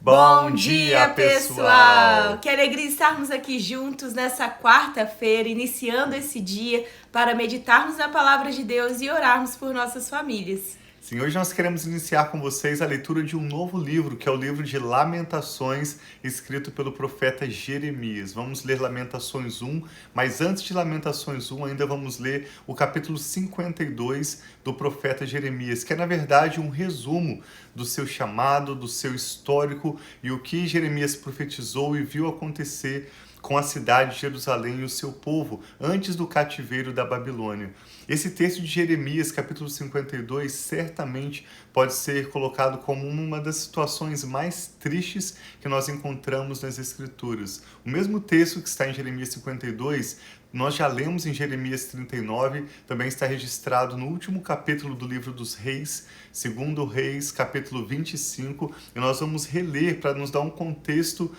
Bom dia, pessoal! Que alegria estarmos aqui juntos nessa quarta-feira, iniciando esse dia para meditarmos na palavra de Deus e orarmos por nossas famílias. Sim, hoje nós queremos iniciar com vocês a leitura de um novo livro, que é o livro de Lamentações, escrito pelo profeta Jeremias. Vamos ler Lamentações 1, mas antes de Lamentações 1, ainda vamos ler o capítulo 52 do profeta Jeremias, que é, na verdade, um resumo do seu chamado, do seu histórico e o que Jeremias profetizou e viu acontecer com a cidade de Jerusalém e o seu povo, antes do cativeiro da Babilônia. Esse texto de Jeremias, capítulo 52, certamente pode ser colocado como uma das situações mais tristes que nós encontramos nas Escrituras. O mesmo texto que está em Jeremias 52, nós já lemos em Jeremias 39, também está registrado no último capítulo do livro dos Reis, 2 Reis, capítulo 25, e nós vamos reler para nos dar um contexto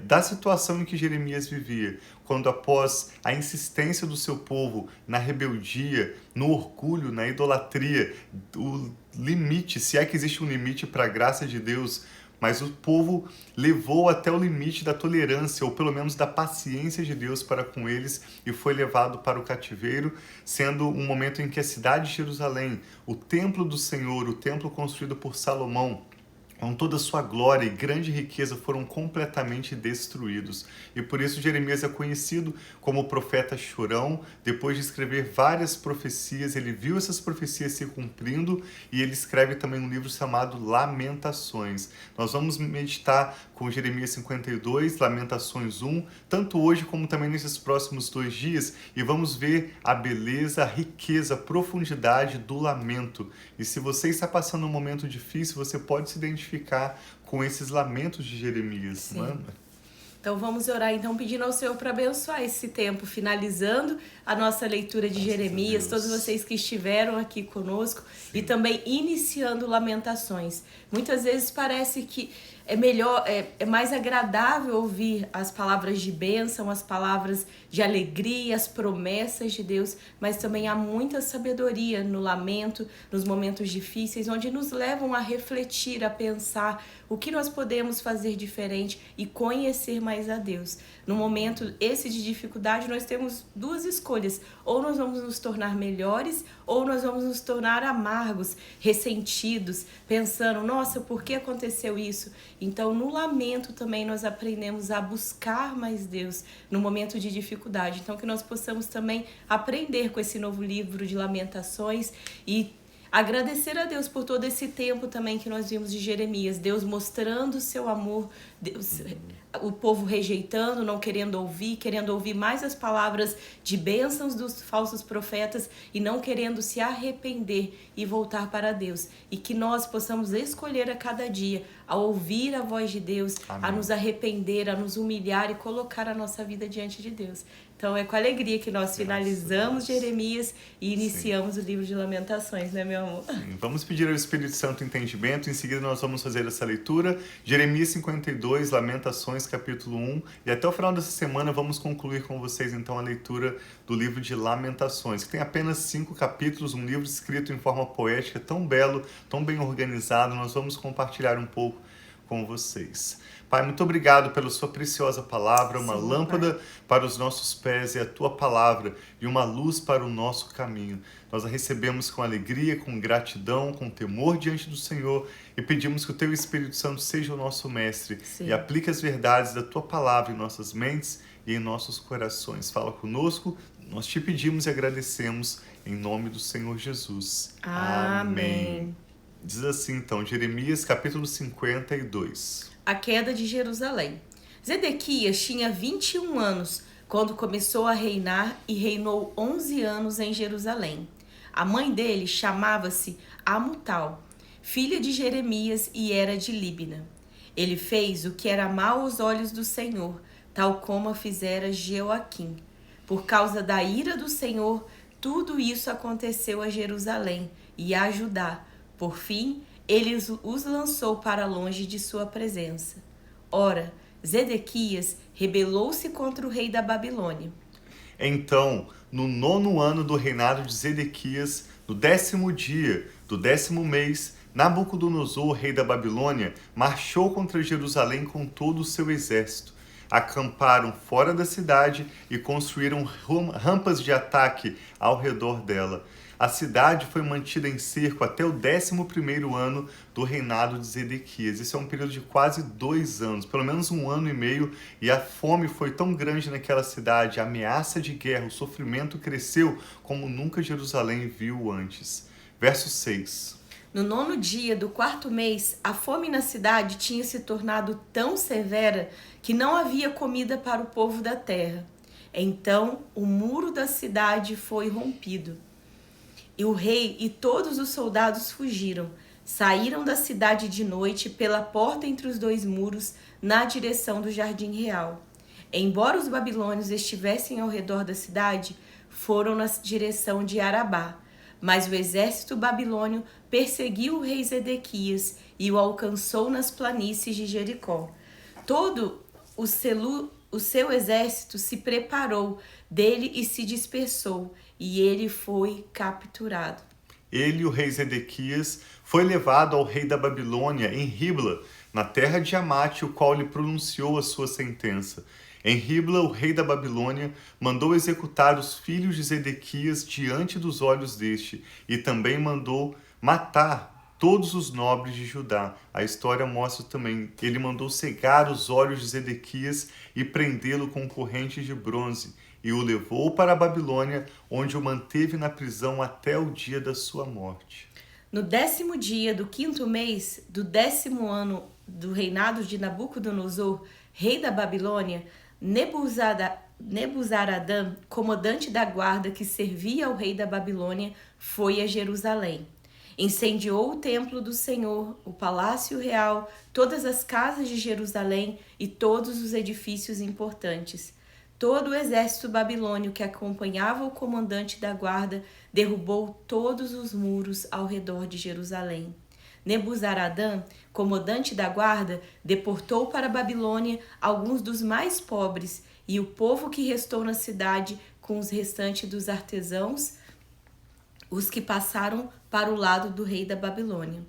da situação em que Jeremias vivia, quando após a insistência do seu povo na rebeldia, no orgulho, na idolatria, o limite, se é que existe um limite para a graça de Deus, mas o povo levou até o limite da tolerância, ou pelo menos da paciência de Deus para com eles, e foi levado para o cativeiro, sendo um momento em que a cidade de Jerusalém, o templo do Senhor, o templo construído por Salomão, com toda a sua glória e grande riqueza, foram completamente destruídos. E por isso Jeremias é conhecido como o profeta chorão. Depois de escrever várias profecias, ele viu essas profecias se cumprindo e ele escreve também um livro chamado Lamentações. Nós vamos meditar com Jeremias 52, Lamentações 1, tanto hoje como também nesses próximos 2 dias, e vamos ver a beleza, a riqueza, a profundidade do lamento. E se você está passando um momento difícil, você pode se identificar com esses lamentos de Jeremias, não é? Então vamos orar então pedindo ao Senhor para abençoar esse tempo, finalizando a nossa leitura de Jeremias, todos vocês que estiveram aqui conosco. Sim. E também iniciando Lamentações. Muitas vezes parece que é melhor, é mais agradável ouvir as palavras de bênção, as palavras de alegria, as promessas de Deus, mas também há muita sabedoria no lamento, nos momentos difíceis, onde nos levam a refletir, a pensar o que nós podemos fazer diferente e conhecer mais a Deus. No momento esse de dificuldade, nós temos 2 escolhas: ou nós vamos nos tornar melhores, ou nós vamos nos tornar amargos, ressentidos, pensando, nossa, por que aconteceu isso? Então, no lamento também nós aprendemos a buscar mais Deus no momento de dificuldade. Então, que nós possamos também aprender com esse novo livro de Lamentações e agradecer a Deus por todo esse tempo também que nós vimos de Jeremias. Deus mostrando o seu amor, Deus, o povo rejeitando, não querendo ouvir mais as palavras de bênçãos dos falsos profetas e não querendo se arrepender e voltar para Deus. E que nós possamos escolher a cada dia a ouvir a voz de Deus, amém, a nos arrepender, a nos humilhar e colocar a nossa vida diante de Deus. Então é com alegria que nós finalizamos Jeremias e iniciamos, sim, o livro de Lamentações, né, meu amor? Sim. Vamos pedir ao Espírito Santo entendimento, em seguida nós vamos fazer essa leitura, Jeremias 52, Lamentações, capítulo 1, e até o final dessa semana vamos concluir com vocês então a leitura do livro de Lamentações, que tem apenas 5 capítulos, um livro escrito em forma poética, tão belo, tão bem organizado. Nós vamos compartilhar um pouco com vocês. Pai, muito obrigado pela sua preciosa palavra, uma sim, lâmpada, Pai, para os nossos pés, e a tua palavra e uma luz para o nosso caminho. Nós a recebemos com alegria, com gratidão, com temor diante do Senhor e pedimos que o teu Espírito Santo seja o nosso mestre, sim, e aplique as verdades da tua palavra em nossas mentes e em nossos corações. Fala conosco, nós te pedimos e agradecemos em nome do Senhor Jesus. Amém. Diz assim então, Jeremias capítulo 52. A queda de Jerusalém. Zedequias tinha 21 anos quando começou a reinar e reinou 11 anos em Jerusalém. A mãe dele chamava-se Amutal, filha de Jeremias, e era de Líbina. Ele fez o que era mau aos olhos do Senhor, tal como a fizera Jeoaquim. Por causa da ira do Senhor, tudo isso aconteceu a Jerusalém e a Judá. Por fim, ele os lançou para longe de sua presença. Ora, Zedequias rebelou-se contra o rei da Babilônia. Então, no 9º ano do reinado de Zedequias, no 10º dia do 10º mês, Nabucodonosor, rei da Babilônia, marchou contra Jerusalém com todo o seu exército. Acamparam fora da cidade e construíram rampas de ataque ao redor dela. A cidade foi mantida em cerco até o 11º ano do reinado de Zedequias. Isso é um período de quase 2 anos, pelo menos 1 ano e meio, e a fome foi tão grande naquela cidade, a ameaça de guerra, o sofrimento cresceu como nunca Jerusalém viu antes. Verso 6. No 9º dia do 4º mês, a fome na cidade tinha se tornado tão severa que não havia comida para o povo da terra. Então, o muro da cidade foi rompido. E o rei e todos os soldados fugiram. Saíram da cidade de noite pela porta entre os 2 muros, na direção do jardim real. Embora os babilônios estivessem ao redor da cidade, foram na direção de Arabá. Mas o exército babilônio perseguiu o rei Zedequias e o alcançou nas planícies de Jericó. Todo o seu exército se preparou dele e se dispersou, e ele foi capturado. Ele, o rei Zedequias, foi levado ao rei da Babilônia em Ribla, na terra de Amate, o qual lhe pronunciou a sua sentença. Em Ribla, o rei da Babilônia mandou executar os filhos de Zedequias diante dos olhos deste, e também mandou matar todos os nobres de Judá. A história mostra também que ele mandou cegar os olhos de Zedequias e prendê-lo com correntes de bronze, e o levou para a Babilônia, onde o manteve na prisão até o dia da sua morte. No 10º dia do 5º mês do 10º ano do reinado de Nabucodonosor, rei da Babilônia, Nebuzaradã, comandante da guarda que servia ao rei da Babilônia, foi a Jerusalém. Incendiou o templo do Senhor, o palácio real, todas as casas de Jerusalém e todos os edifícios importantes. Todo o exército babilônio que acompanhava o comandante da guarda derrubou todos os muros ao redor de Jerusalém. Nebuzaradã, comandante da guarda, deportou para a Babilônia alguns dos mais pobres e o povo que restou na cidade com os restantes dos artesãos, os que passaram para o lado do rei da Babilônia.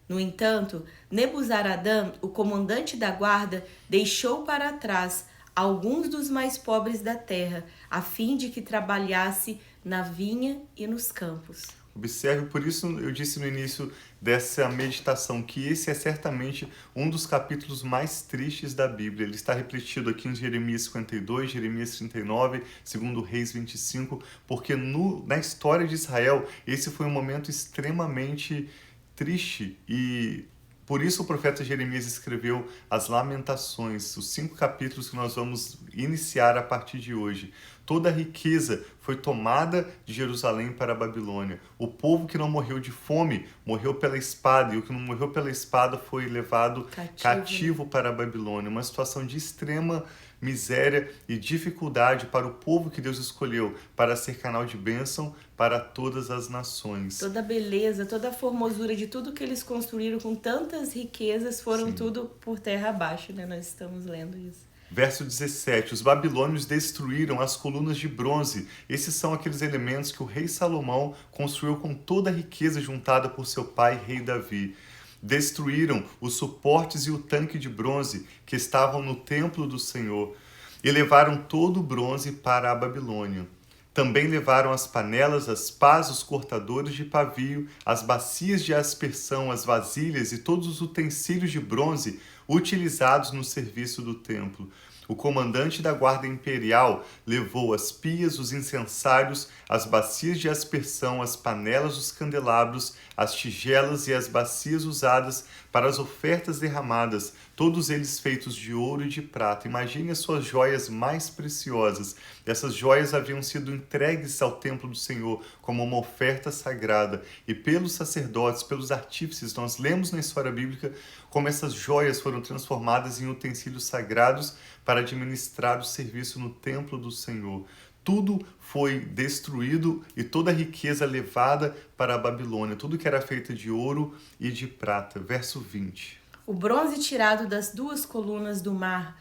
No entanto, Nebuzaradã, o comandante da guarda, deixou para trás alguns dos mais pobres da terra, a fim de que trabalhasse na vinha e nos campos. Observe, por isso eu disse no início dessa meditação que esse é certamente um dos capítulos mais tristes da Bíblia. Ele está refletido aqui em Jeremias 52, Jeremias 39, 2 Reis 25, porque na história de Israel esse foi um momento extremamente triste e por isso o profeta Jeremias escreveu as Lamentações, os 5 capítulos que nós vamos iniciar a partir de hoje. Toda a riqueza foi tomada de Jerusalém para a Babilônia. O povo que não morreu de fome morreu pela espada, e o que não morreu pela espada foi levado cativo para a Babilônia. Uma situação de extrema miséria e dificuldade para o povo que Deus escolheu para ser canal de bênção para todas as nações. Toda a beleza, toda a formosura de tudo que eles construíram com tantas riquezas foram tudo por terra abaixo, né? Nós estamos lendo isso. Verso 17, os babilônios destruíram as colunas de bronze. Esses são aqueles elementos que o rei Salomão construiu com toda a riqueza juntada por seu pai, rei Davi. Destruíram os suportes e o tanque de bronze que estavam no templo do Senhor e levaram todo o bronze para a Babilônia. Também levaram as panelas, as pás, os cortadores de pavio, as bacias de aspersão, as vasilhas e todos os utensílios de bronze utilizados no serviço do templo. O comandante da guarda imperial levou as pias, os incensários, as bacias de aspersão, as panelas, os candelabros, as tigelas e as bacias usadas para as ofertas derramadas, todos eles feitos de ouro e de prata. Imagine as suas joias mais preciosas. Essas joias haviam sido entregues ao templo do Senhor como uma oferta sagrada. E pelos sacerdotes, pelos artífices, nós lemos na história bíblica como essas joias foram transformadas em utensílios sagrados para administrar o serviço no templo do Senhor. Tudo foi destruído e toda a riqueza levada para a Babilônia, tudo que era feito de ouro e de prata. Verso 20. O bronze tirado das 2 colunas do mar,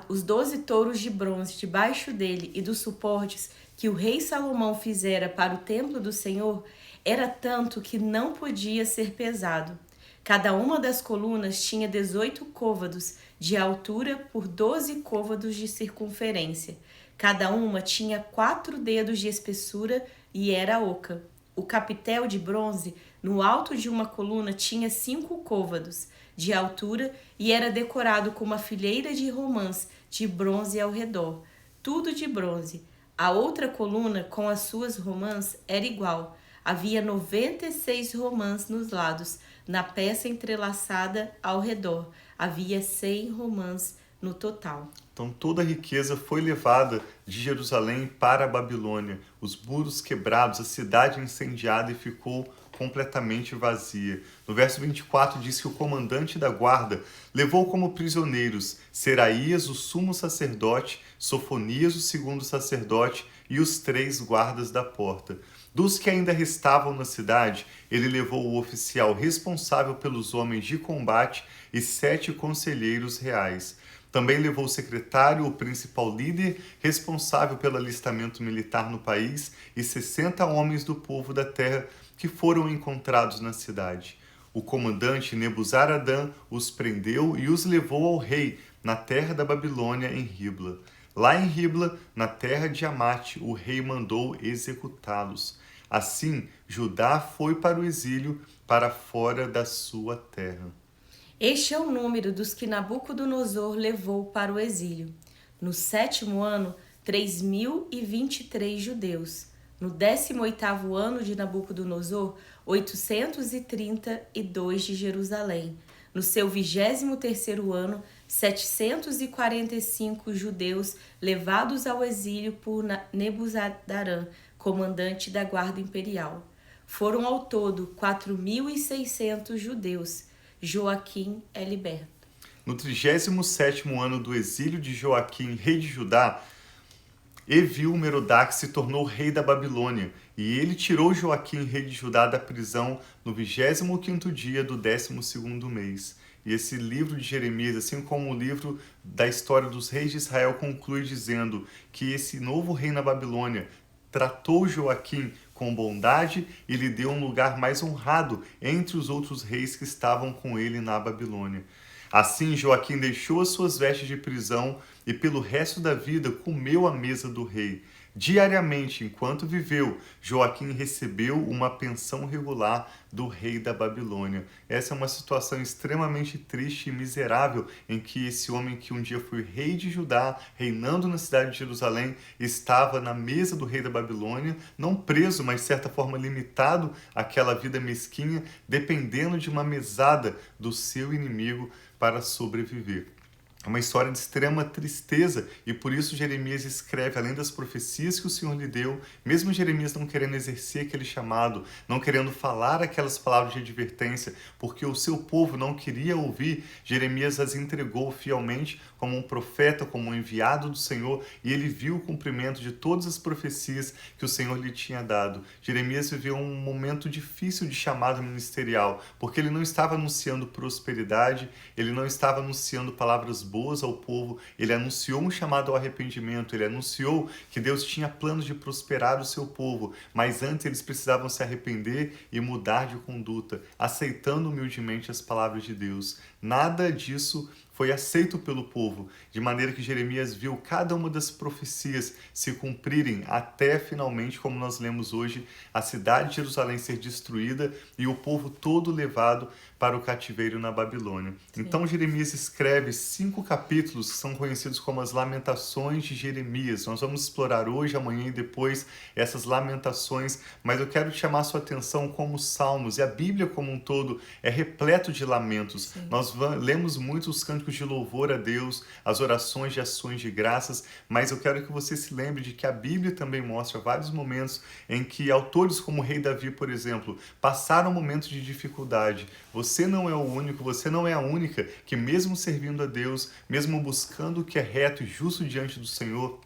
os 12 touros de bronze debaixo dele e dos suportes que o rei Salomão fizera para o templo do Senhor, era tanto que não podia ser pesado. Cada uma das colunas tinha 18 côvados de altura por 12 côvados de circunferência. Cada uma tinha 4 dedos de espessura e era oca. O capitel de bronze, no alto de uma coluna, tinha 5 côvados de altura e era decorado com uma fileira de romãs de bronze ao redor, tudo de bronze. A outra coluna, com as suas romãs, era igual. Havia 96 romãs nos lados, na peça entrelaçada ao redor. Havia 100 romãs no total. Então toda a riqueza foi levada de Jerusalém para a Babilônia. Os muros quebrados, a cidade incendiada e ficou completamente vazia. No verso 24 diz que o comandante da guarda levou como prisioneiros Seraías, o sumo sacerdote, Sofonias, o segundo sacerdote, e os 3 guardas da porta. Dos que ainda restavam na cidade, ele levou o oficial responsável pelos homens de combate e 7 conselheiros reais. Também levou o secretário, o principal líder, responsável pelo alistamento militar no país, e 60 homens do povo da terra que foram encontrados na cidade. O comandante Nebuzaradã os prendeu e os levou ao rei, na terra da Babilônia, em Ribla. Lá em Ribla, na terra de Amate, o rei mandou executá-los. Assim, Judá foi para o exílio, para fora da sua terra. Este é o número dos que Nabucodonosor levou para o exílio. No 7º ano, 3.023 judeus. No 18º ano de Nabucodonosor, 832 de Jerusalém. No seu 23º ano, 745 judeus levados ao exílio por Nebuzadarã, comandante da guarda imperial. Foram ao todo 4.600 judeus. Joaquim é liberto. No 37º ano do exílio de Joaquim, rei de Judá, Evil-Merodach se tornou rei da Babilônia, e ele tirou Joaquim, rei de Judá, da prisão no 25º dia do 12º mês. E esse livro de Jeremias, assim como o livro da história dos reis de Israel, conclui dizendo que esse novo rei na Babilônia tratou Joaquim com bondade e lhe deu um lugar mais honrado entre os outros reis que estavam com ele na Babilônia. Assim, Joaquim deixou as suas vestes de prisão e pelo resto da vida comeu à mesa do rei. Diariamente, enquanto viveu, Joaquim recebeu uma pensão regular do rei da Babilônia. Essa é uma situação extremamente triste e miserável em que esse homem que um dia foi rei de Judá, reinando na cidade de Jerusalém, estava na mesa do rei da Babilônia, não preso, mas de certa forma limitado àquela vida mesquinha, dependendo de uma mesada do seu inimigo para sobreviver. É uma história de extrema tristeza e por isso Jeremias escreve, além das profecias que o Senhor lhe deu, mesmo Jeremias não querendo exercer aquele chamado, não querendo falar aquelas palavras de advertência, porque o seu povo não queria ouvir, Jeremias as entregou fielmente como um profeta, como um enviado do Senhor, e ele viu o cumprimento de todas as profecias que o Senhor lhe tinha dado. Jeremias viveu um momento difícil de chamado ministerial, porque ele não estava anunciando prosperidade, ele não estava anunciando palavras boas ao povo, ele anunciou um chamado ao arrependimento, ele anunciou que Deus tinha planos de prosperar o seu povo, mas antes eles precisavam se arrepender e mudar de conduta, aceitando humildemente as palavras de Deus. Nada disso foi aceito pelo povo, de maneira que Jeremias viu cada uma das profecias se cumprirem até finalmente, como nós lemos hoje, a cidade de Jerusalém ser destruída e o povo todo levado para o cativeiro na Babilônia. Sim. Então Jeremias escreve 5 capítulos que são conhecidos como as Lamentações de Jeremias. Nós vamos explorar hoje, amanhã e depois essas lamentações, mas eu quero chamar a sua atenção como os Salmos, e a Bíblia como um todo é repleto de lamentos. Sim. Nós lemos muito os cânticos de louvor a Deus, as orações de ações de graças, mas eu quero que você se lembre de que a Bíblia também mostra vários momentos em que autores como o rei Davi, por exemplo, passaram momentos de dificuldade. Você não é o único, você não é a única que mesmo servindo a Deus, mesmo buscando o que é reto e justo diante do Senhor,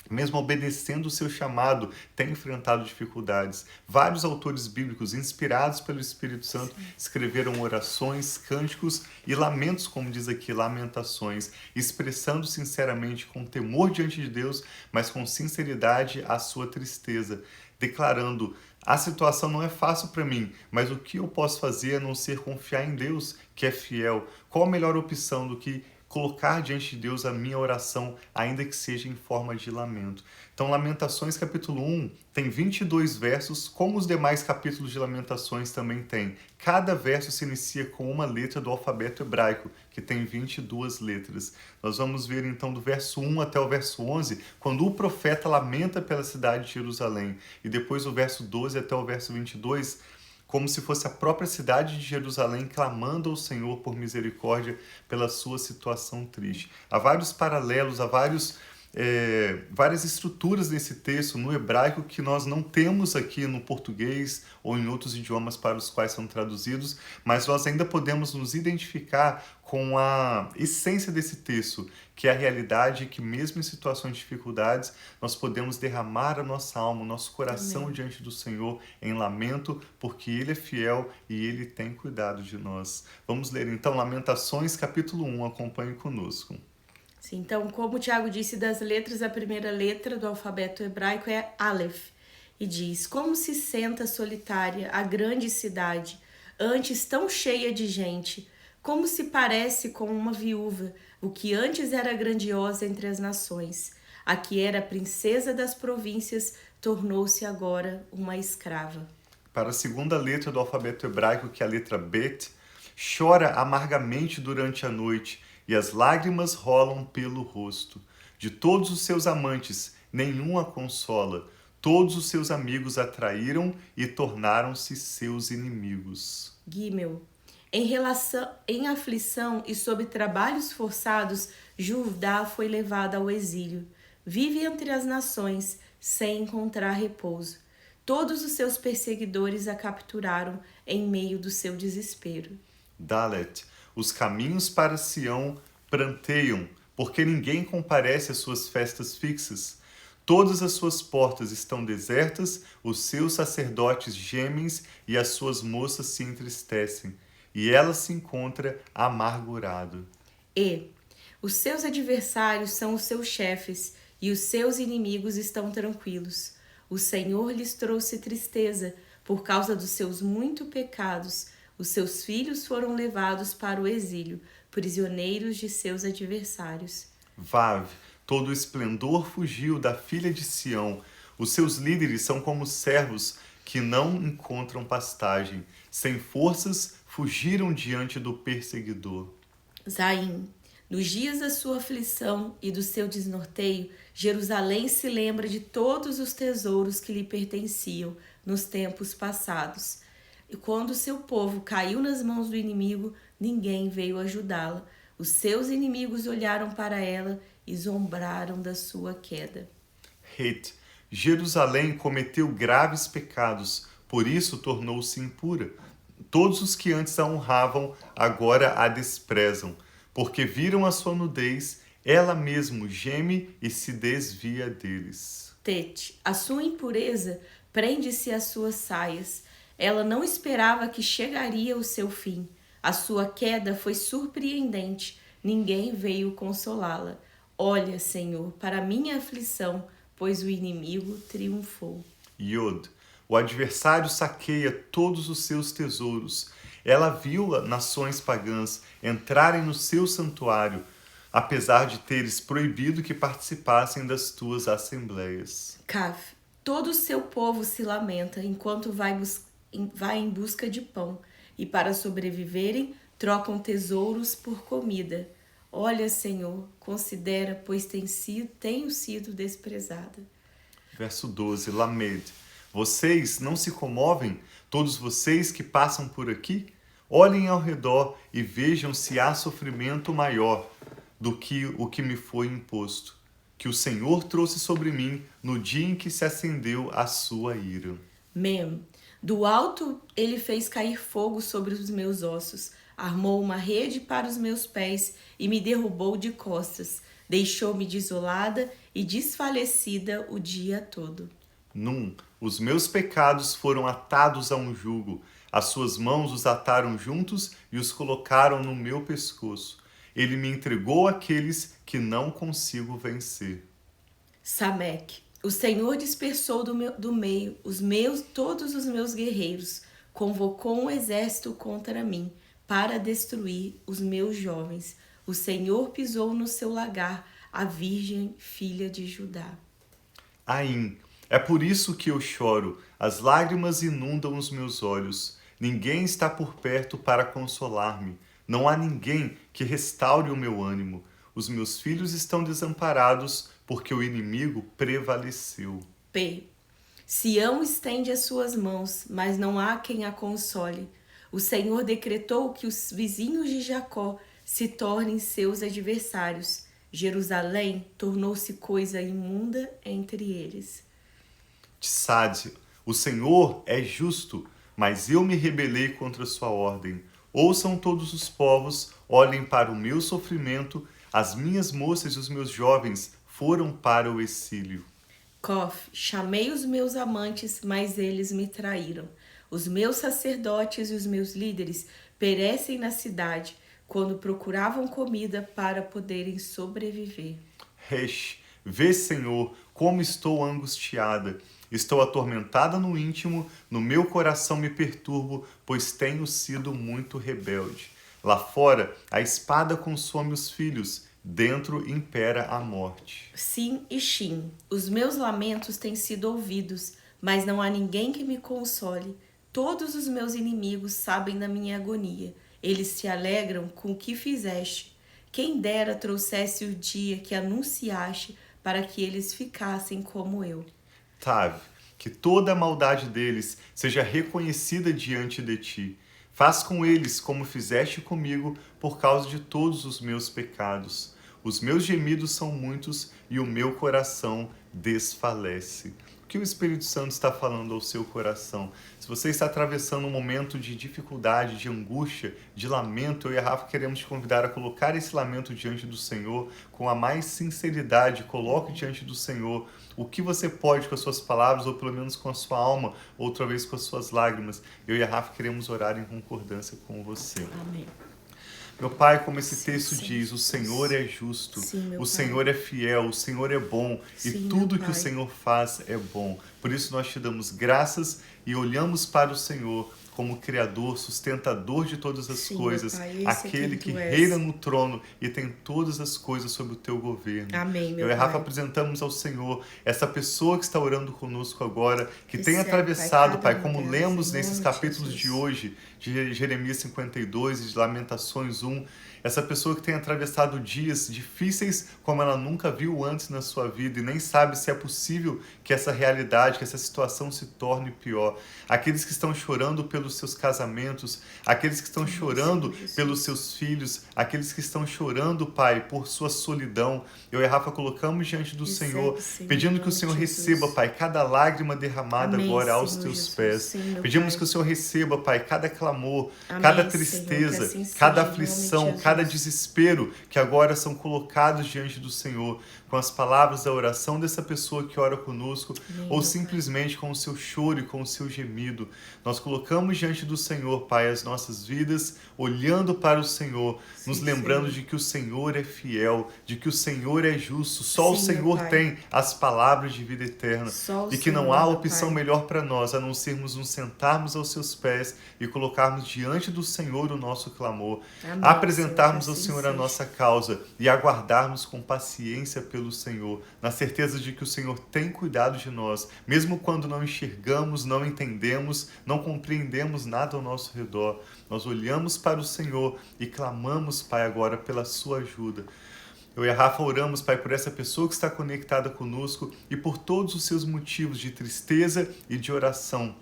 mesmo obedecendo o seu chamado, tem enfrentado dificuldades. Vários autores bíblicos, inspirados pelo Espírito Santo, escreveram orações, cânticos e lamentos, como diz aqui, lamentações, expressando sinceramente, com temor diante de Deus, mas com sinceridade, a sua tristeza, declarando: A situação não é fácil para mim, mas o que eu posso fazer a não ser confiar em Deus, que é fiel? Qual a melhor opção do que colocar diante de Deus a minha oração, ainda que seja em forma de lamento? Então, Lamentações capítulo 1 tem 22 versos, como os demais capítulos de Lamentações também tem. Cada verso se inicia com uma letra do alfabeto hebraico, que tem 22 letras. Nós vamos ver então do verso 1 até o verso 11, quando o profeta lamenta pela cidade de Jerusalém, e depois do verso 12 até o verso 22, como se fosse a própria cidade de Jerusalém clamando ao Senhor por misericórdia pela sua situação triste. Há vários paralelos, há várias estruturas nesse texto no hebraico que nós não temos aqui no português ou em outros idiomas para os quais são traduzidos, mas nós ainda podemos nos identificar com a essência desse texto, que é a realidade que mesmo em situações de dificuldades, nós podemos derramar a nossa alma, o nosso coração Amém. diante do Senhor em lamento, porque Ele é fiel e Ele tem cuidado de nós. Vamos ler então Lamentações capítulo 1, acompanhe conosco. Sim, então, como o Tiago disse, das letras, a primeira letra do alfabeto hebraico é Aleph, e diz: Como se senta solitária a grande cidade, antes tão cheia de gente, como se parece com uma viúva, o que antes era grandiosa entre as nações. A que era princesa das províncias, tornou-se agora uma escrava. Para a segunda letra do alfabeto hebraico, que é a letra Bet, chora amargamente durante a noite, e as lágrimas rolam pelo rosto. De todos os seus amantes, nenhum a consola. Todos os seus amigos a traíram e tornaram-se seus inimigos. Gimel. Em aflição e sob trabalhos forçados, Judá foi levada ao exílio. Vive entre as nações, sem encontrar repouso. Todos os seus perseguidores a capturaram em meio do seu desespero. Dalet. Os caminhos para Sião pranteiam, porque ninguém comparece às suas festas fixas. Todas as suas portas estão desertas, os seus sacerdotes gemem e as suas moças se entristecem, e ela se encontra amargurada. E os seus adversários são os seus chefes, e os seus inimigos estão tranquilos. O Senhor lhes trouxe tristeza por causa dos seus muitos pecados. Os seus filhos foram levados para o exílio, prisioneiros de seus adversários. Vav, todo o esplendor fugiu da filha de Sião. Os seus líderes são como servos que não encontram pastagem. Sem forças, fugiram diante do perseguidor. Zaim. Nos dias da sua aflição e do seu desnorteio, Jerusalém se lembra de todos os tesouros que lhe pertenciam nos tempos passados. E quando seu povo caiu nas mãos do inimigo, ninguém veio ajudá-la. Os seus inimigos olharam para ela e zombraram da sua queda. Het. Jerusalém cometeu graves pecados, por isso tornou-se impura. Todos os que antes a honravam, agora a desprezam. Porque viram a sua nudez, ela mesmo geme e se desvia deles. Tete. A sua impureza prende-se às suas saias. Ela não esperava que chegaria o seu fim. A sua queda foi surpreendente. Ninguém veio consolá-la. Olha, Senhor, para a minha aflição, pois o inimigo triunfou. Yod. O adversário saqueia todos os seus tesouros. Ela viu nações pagãs entrarem no seu santuário, apesar de teres proibido que participassem das tuas assembleias. Caf. Todo o seu povo se lamenta enquanto vai em busca de pão, e para sobreviverem trocam tesouros por comida. Olha, Senhor, considera, pois tenho sido desprezada. Verso 12, Lamed. Vocês não se comovem, todos vocês que passam por aqui? Olhem ao redor e vejam se há sofrimento maior do que o que me foi imposto, que o Senhor trouxe sobre mim no dia em que se acendeu a sua ira. Mem. Do alto ele fez cair fogo sobre os meus ossos, armou uma rede para os meus pés e me derrubou de costas. Deixou-me desolada e desfalecida o dia todo. Num, os meus pecados foram atados a um jugo. As suas mãos os ataram juntos e os colocaram no meu pescoço. Ele me entregou àqueles que não consigo vencer. Samek. O Senhor dispersou do meio todos os meus guerreiros, convocou um exército contra mim para destruir os meus jovens. O Senhor pisou no seu lagar a virgem filha de Judá. Aim, é por isso que eu choro, as lágrimas inundam os meus olhos. Ninguém está por perto para consolar-me. Não há ninguém que restaure o meu ânimo. Os meus filhos estão desamparados porque o inimigo prevaleceu. P. Sião estende as suas mãos, mas não há quem a console. O Senhor decretou que os vizinhos de Jacó se tornem seus adversários. Jerusalém tornou-se coisa imunda entre eles. Tsade, o Senhor é justo, mas eu me rebelei contra sua ordem. Ouçam todos os povos, olhem para o meu sofrimento. As minhas moças e os meus jovens foram para o exílio. Cof, chamei os meus amantes, mas eles me traíram. Os meus sacerdotes e os meus líderes perecem na cidade, quando procuravam comida para poderem sobreviver. Resh, vê, Senhor, como estou angustiada. Estou atormentada no íntimo, no meu coração me perturbo, pois tenho sido muito rebelde. Lá fora, a espada consome os filhos, dentro impera a morte. Sim e Shin, os meus lamentos têm sido ouvidos, mas não há ninguém que me console. Todos os meus inimigos sabem da minha agonia. Eles se alegram com o que fizeste. Quem dera trouxesse o dia que anunciaste para que eles ficassem como eu. Tav, que toda a maldade deles seja reconhecida diante de ti. Faz com eles como fizeste comigo por causa de todos os meus pecados. Os meus gemidos são muitos e o meu coração desfalece. O que o Espírito Santo está falando ao seu coração? Se você está atravessando um momento de dificuldade, de angústia, de lamento, eu e a Rafa queremos te convidar a colocar esse lamento diante do Senhor com a mais sinceridade. Coloque diante do Senhor o que você pode com as suas palavras, ou pelo menos com a sua alma, outra vez com as suas lágrimas. Eu e a Rafa queremos orar em concordância com você. Amém. Meu Pai, como esse texto diz, o Senhor é justo, o Senhor é fiel, o Senhor é bom e tudo que o Senhor faz é bom. Por isso nós te damos graças e olhamos para o Senhor como Criador, sustentador de todas as coisas, aquele que reina no trono e tem todas as coisas sob o teu governo. Amém, meu Eu e a Rafa Pai. apresentamos ao Senhor essa pessoa que está orando conosco agora, que tem atravessado, Pai, como lemos nesses capítulos de hoje, de Jeremias 52 e de Lamentações 1, essa pessoa que tem atravessado dias difíceis como ela nunca viu antes na sua vida e nem sabe se é possível que essa realidade, que essa situação se torne pior. Aqueles que estão chorando pelos seus casamentos, aqueles que estão chorando pelos seus filhos, aqueles que estão chorando, Pai, por sua solidão. Eu e a Rafa colocamos diante do Senhor, pedindo que o Senhor receba, Pai, cada lágrima derramada agora aos teus pés. Pedimos que o Senhor receba, Pai, cada clamor, cada tristeza, cada aflição, cada desespero que agora são colocados diante do Senhor, com as palavras da oração dessa pessoa que ora conosco, ou simplesmente com o seu choro e com o seu gemido. Nós colocamos diante do Senhor, Pai, as nossas vidas, olhando para o Senhor, nos lembrando de que o Senhor é fiel, de que o Senhor é justo, só o Senhor tem as palavras de vida eterna, e que não há opção melhor para nós a não sermos nos sentarmos aos seus pés e colocarmos diante do Senhor o nosso clamor, apresentarmos ao Senhor a nossa causa e aguardarmos com paciência pelo Senhor, na certeza de que o Senhor tem cuidado de nós, mesmo quando não enxergamos, não entendemos, não compreendemos nada ao nosso redor. Nós olhamos para o Senhor e clamamos, Pai, agora pela sua ajuda. Eu e a Rafa oramos, Pai, por essa pessoa que está conectada conosco e por todos os seus motivos de tristeza e de oração.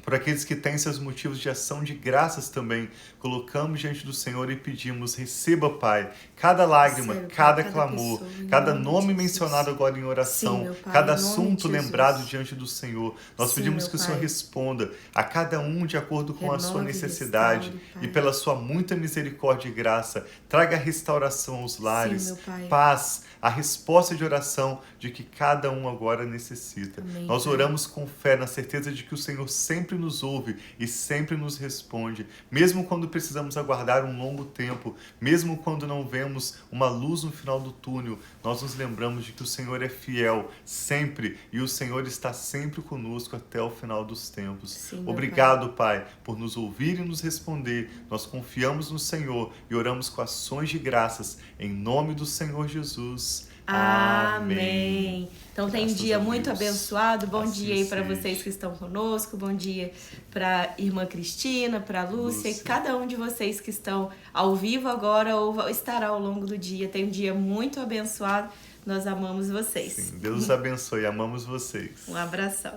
Por aqueles que têm seus motivos de ação de graças também, colocamos diante do Senhor e pedimos, receba, Pai, cada lágrima, cada clamor, cada nome mencionado agora em oração, cada assunto lembrado diante do Senhor. Nós pedimos que o Senhor responda a cada um de acordo com a sua necessidade e pela sua muita misericórdia e graça, traga restauração aos lares, paz, a resposta de oração de que cada um agora necessita. Nós oramos com fé, na certeza de que o Senhor sempre nos ouve e sempre nos responde, mesmo quando precisamos aguardar um longo tempo, mesmo quando não vemos uma luz no final do túnel, nós nos lembramos de que o Senhor é fiel sempre e o Senhor está sempre conosco até o final dos tempos. Sim, Obrigado, Pai, por nos ouvir e nos responder. Nós confiamos no Senhor e oramos com ações de graças em nome do Senhor Jesus. Amém. Então tem um Graças dia a muito Deus. abençoado. Bom Assim dia aí para seja. vocês que estão conosco. Bom dia para irmã Cristina, para Lúcia e cada um de vocês que estão ao vivo agora ou estará ao longo do dia. Tem um dia muito abençoado. Nós amamos vocês. Sim, Deus os abençoe. Amamos vocês. Um abração.